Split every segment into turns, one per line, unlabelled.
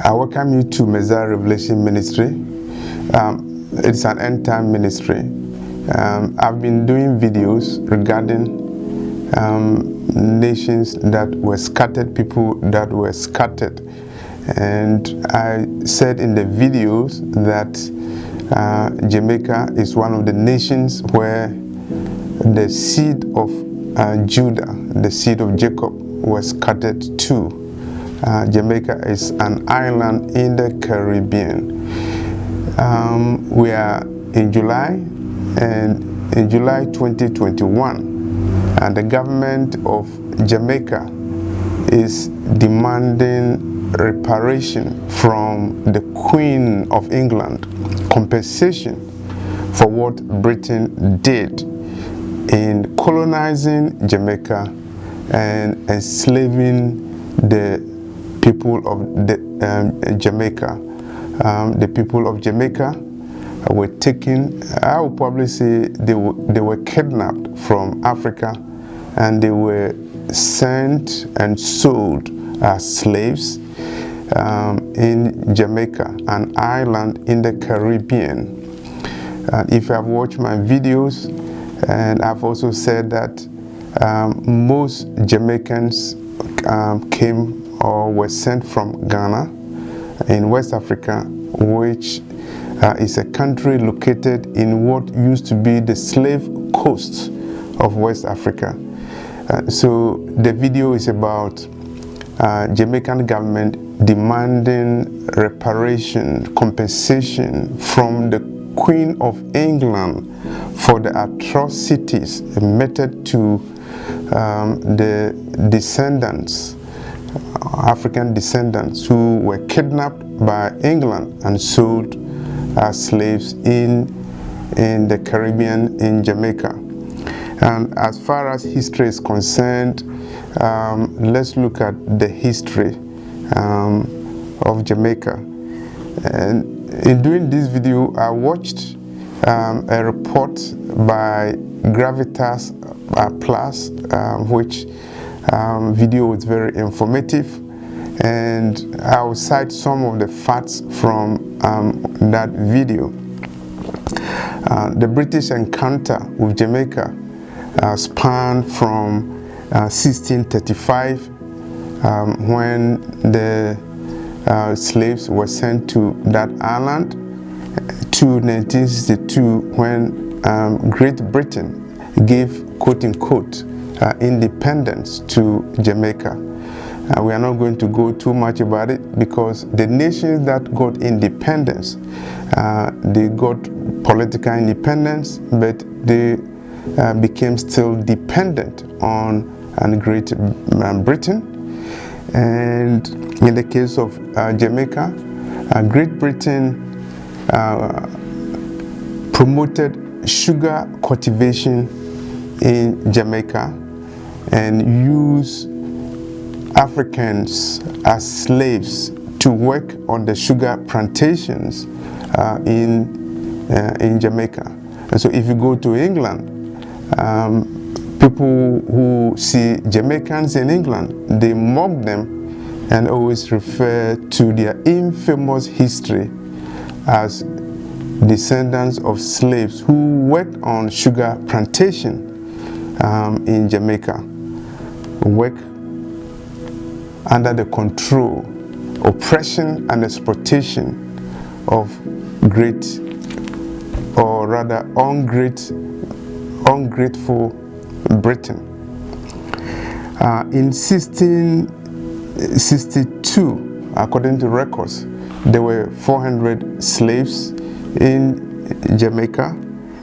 I welcome you to Messiah Revelation Ministry. It's an end-time ministry. I've been doing videos regarding nations that were scattered, people that were scattered. And I said in the videos that Jamaica is one of the nations where the seed of Judah, the seed of Jacob, was scattered too. Jamaica is an island in the Caribbean. We are in July, and in July 2021, and the government of Jamaica is demanding reparation from the Queen of England, compensation for what Britain did in colonizing Jamaica and enslaving the people of Jamaica. The people of Jamaica were taken, I would probably say they were kidnapped from Africa, and they were sent and sold as slaves in Jamaica, an island in the Caribbean. If you have watched my videos, and I've also said that most Jamaicans came or were sent from Ghana in West Africa, which is a country located in what used to be the slave coast of West Africa. So the video is about Jamaican government demanding reparation, compensation from the Queen of England for the atrocities meted to the descendants, African descendants, who were kidnapped by England and sold as slaves in the Caribbean, in Jamaica. And as far as history is concerned, let's look at the history of Jamaica. And in doing this video, I watched a report by Gravitas Plus, which video was very informative, and I will cite some of the facts from that video. The British encounter with Jamaica spanned from 1635, when the slaves were sent to that island, to 1962, when Great Britain gave, quote-unquote, independence to Jamaica. We are not going to go too much about it, because the nations that got independence, they got political independence, but they became still dependent on Great Britain. And in the case of Jamaica, Great Britain promoted sugar cultivation in Jamaica and used Africans as slaves to work on the sugar plantations in Jamaica. And so if you go to England, people who see Jamaicans in England, they mock them and always refer to their infamous history as descendants of slaves who worked on sugar plantation in Jamaica, work under the control, oppression, and exploitation of great, or rather ungrateful Britain. In 1662, according to records, there were 400 slaves in Jamaica,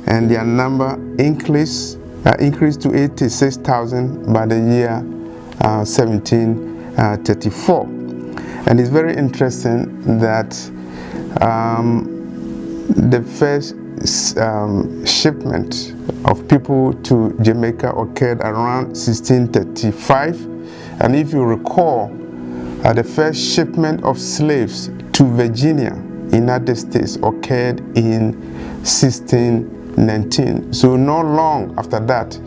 and their number increased to 86,000 by the year 1734. And it's very interesting that the first shipment of people to Jamaica occurred around 1635, and if you recall, the first shipment of slaves to Virginia, United States, occurred in 1619. So not long after that,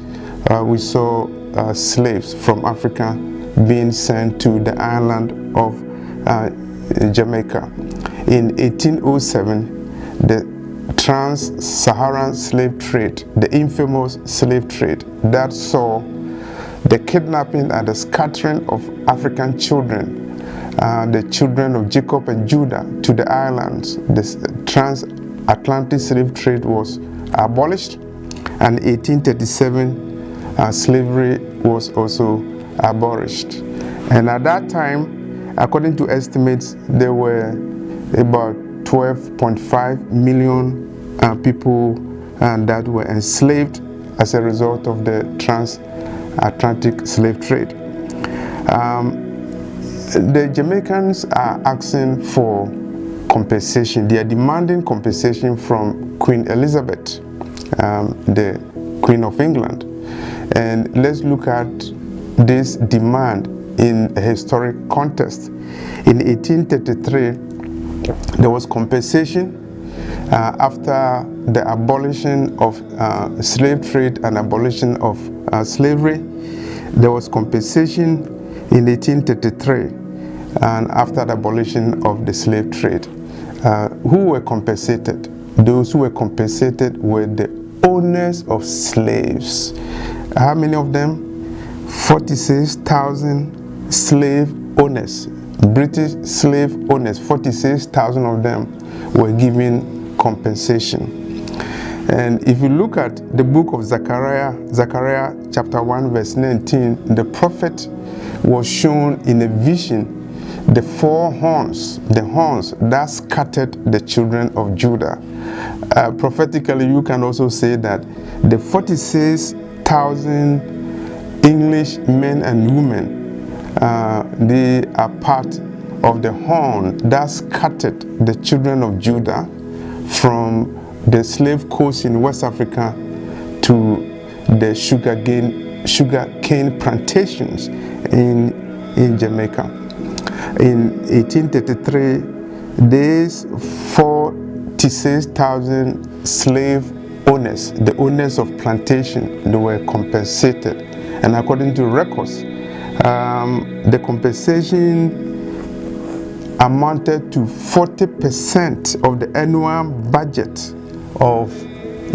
we saw slaves from Africa being sent to the island of Jamaica. In 1807, the trans-Saharan slave trade, the infamous slave trade that saw the kidnapping and the scattering of African children, the children of Jacob and Judah, to the islands. The transatlantic slave trade was abolished, and 1837 slavery was also abolished. And at that time, according to estimates, there were about 12.5 million people that were enslaved as a result of the transatlantic slave trade. The Jamaicans are asking for compensation. They are demanding compensation from Queen Elizabeth, the Queen of England. And let's look at this demand in a historic context. In 1833, there was compensation after the abolition of slave trade and abolition of slavery. There was compensation in 1833 and after the abolition of the slave trade. Who were compensated? Those who were compensated were the owners of slaves. How many of them? 46,000 slave owners, British slave owners. 46,000 of them were given compensation. And if you look at the book of Zechariah chapter 1 verse 19, the prophet was shown in a vision the four horns, the horns that scattered the children of Judah. Prophetically, you can also say that the 46,000 English men and women, they are part of the horn that scattered the children of Judah from the slave coast in West Africa to the sugarcane plantations in Jamaica. In 1833, these 46,000 slave owners, the owners of plantation, they were compensated. And according to records, the compensation amounted to 40% of the annual budget of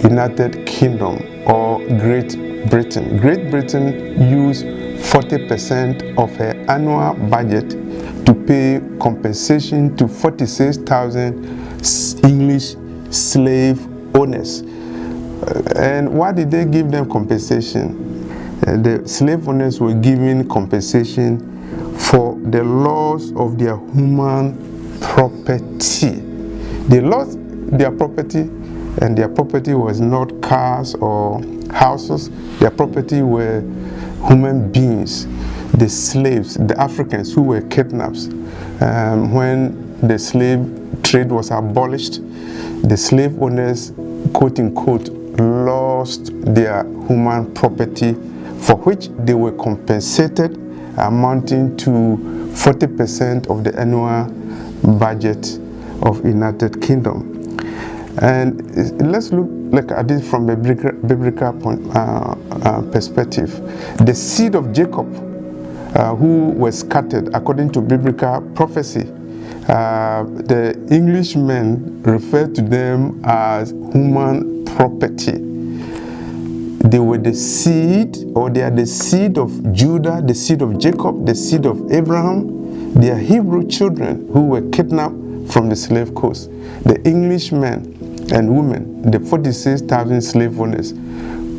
United Kingdom or Great Britain. Great Britain used 40% of her annual budget to pay compensation to 46,000 English slave owners. And why did they give them compensation? The slave owners were given compensation for the loss of their human property. They lost their property, and their property was not cars or houses. Their property were human beings, the slaves, the Africans who were kidnapped. When the slave trade was abolished, the slave owners, quote unquote, lost their human property, for which they were compensated, amounting to 40% of the annual budget of United Kingdom. And let's look at this from a biblical perspective. The seed of Jacob, who were scattered according to biblical prophecy, the Englishmen referred to them as human property. They were the seed, or they are the seed of Judah, the seed of Jacob, the seed of Abraham. They are Hebrew children who were kidnapped from the slave coast. The Englishmen and women, the 46,000 slave owners,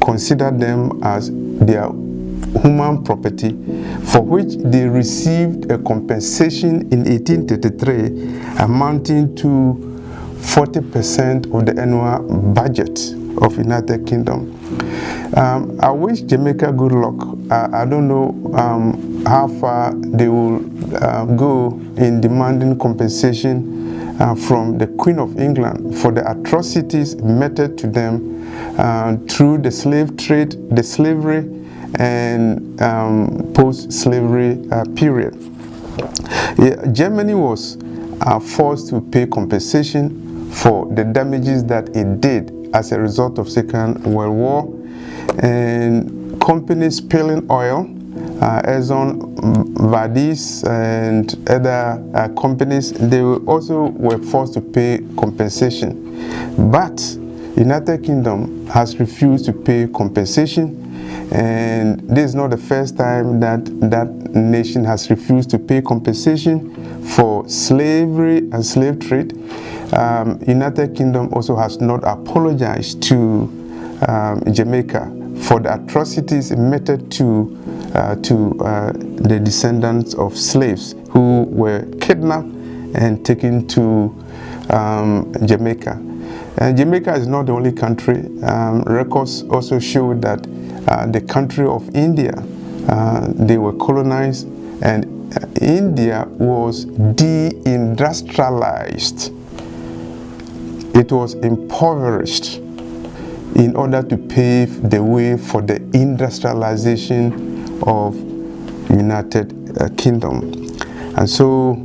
considered them as their human property, for which they received a compensation in 1833 amounting to 40% of the annual budget of United Kingdom. I wish Jamaica good luck. I don't know how far they will go in demanding compensation from the Queen of England for the atrocities meted to them through the slave trade, the slavery, and post-slavery period. Germany was forced to pay compensation for the damages that it did as a result of Second World War, and companies spilling oil Exxon Valdez and other companies, they also were forced to pay compensation. But United Kingdom has refused to pay compensation, and this is not the first time that that nation has refused to pay compensation for slavery and slave trade. United Kingdom also has not apologized to Jamaica for the atrocities meted to the descendants of slaves who were kidnapped and taken to Jamaica. And Jamaica is not the only country. Records also show that the country of India, they were colonized, and India was deindustrialized. It was impoverished in order to pave the way for the industrialization of United Kingdom. And so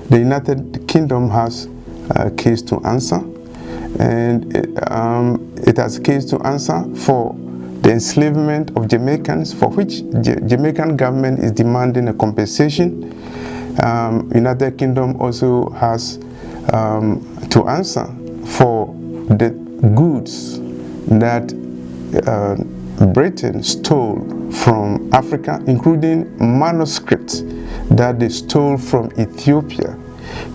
the United Kingdom has a case to answer, and it has a case to answer for the enslavement of Jamaicans, for which Jamaican government is demanding a compensation. United Kingdom also has to answer for the goods that Britain stole from Africa, including manuscripts that they stole from Ethiopia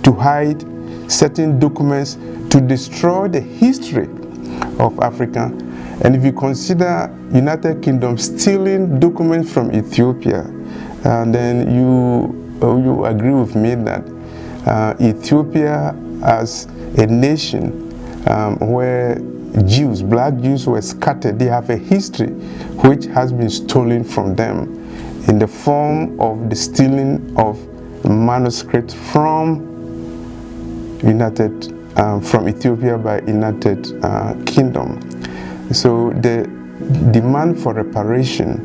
to hide certain documents, to destroy the history of Africa. And if you consider United Kingdom stealing documents from Ethiopia, then you agree with me that Ethiopia as a nation where Jews, black Jews, were scattered, they have a history which has been stolen from them in the form of the stealing of manuscripts from Ethiopia by United Kingdom. So the demand for reparation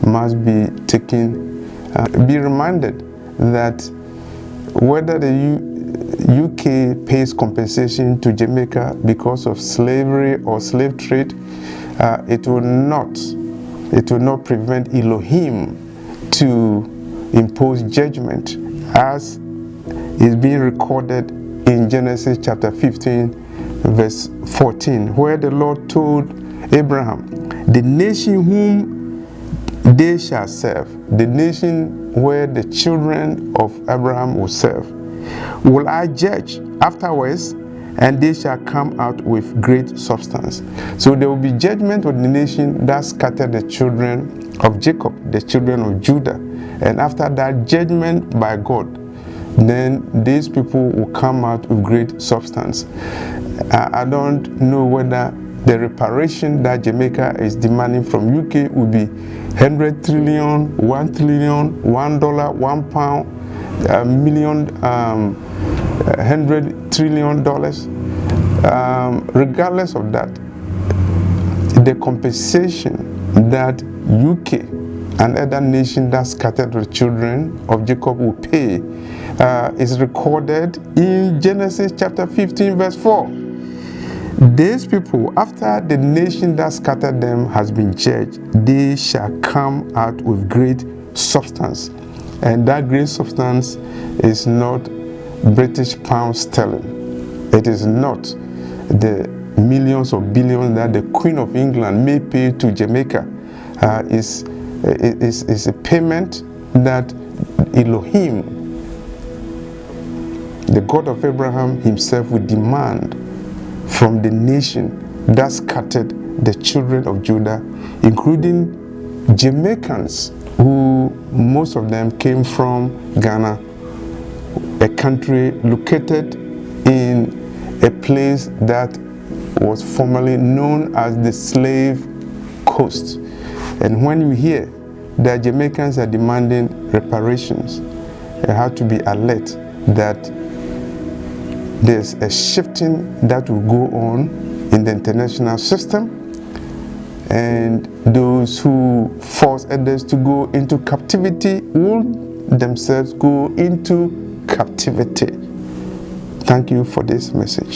must be taken, be reminded that whether the UK pays compensation to Jamaica because of slavery or slave trade, it will not prevent Elohim to impose judgment, as is being recorded in Genesis chapter 15 verse 14, where the Lord told Abraham, the nation whom they shall serve, the nation where the children of Abraham will serve, will I judge afterwards, and they shall come out with great substance. So there will be judgment on the nation that scattered the children of Jacob, the children of Judah. And after that judgment by God, then these people will come out with great substance. I don't know whether the reparation that Jamaica is demanding from UK will be 100 trillion, 1 trillion, $1, £1, a million, $100 trillion. Regardless of that, the compensation that UK and other nations that scattered the children of Jacob will pay is recorded in Genesis chapter 15 verse 4. These people, after the nation that scattered them has been judged, they shall come out with great substance. And that great substance is not British pound sterling. It is not the millions or billions that the Queen of England may pay to Jamaica. Is a payment that Elohim, the God of Abraham himself, will demand from the nation that scattered the children of Judah, including Jamaicans, who most of them came from Ghana, a country located in a place that was formerly known as the Slave Coast. And when you hear that Jamaicans are demanding reparations, you have to be alert that there's a shifting that will go on in the international system, and those who force others to go into captivity will themselves go into captivity. Thank you for this message.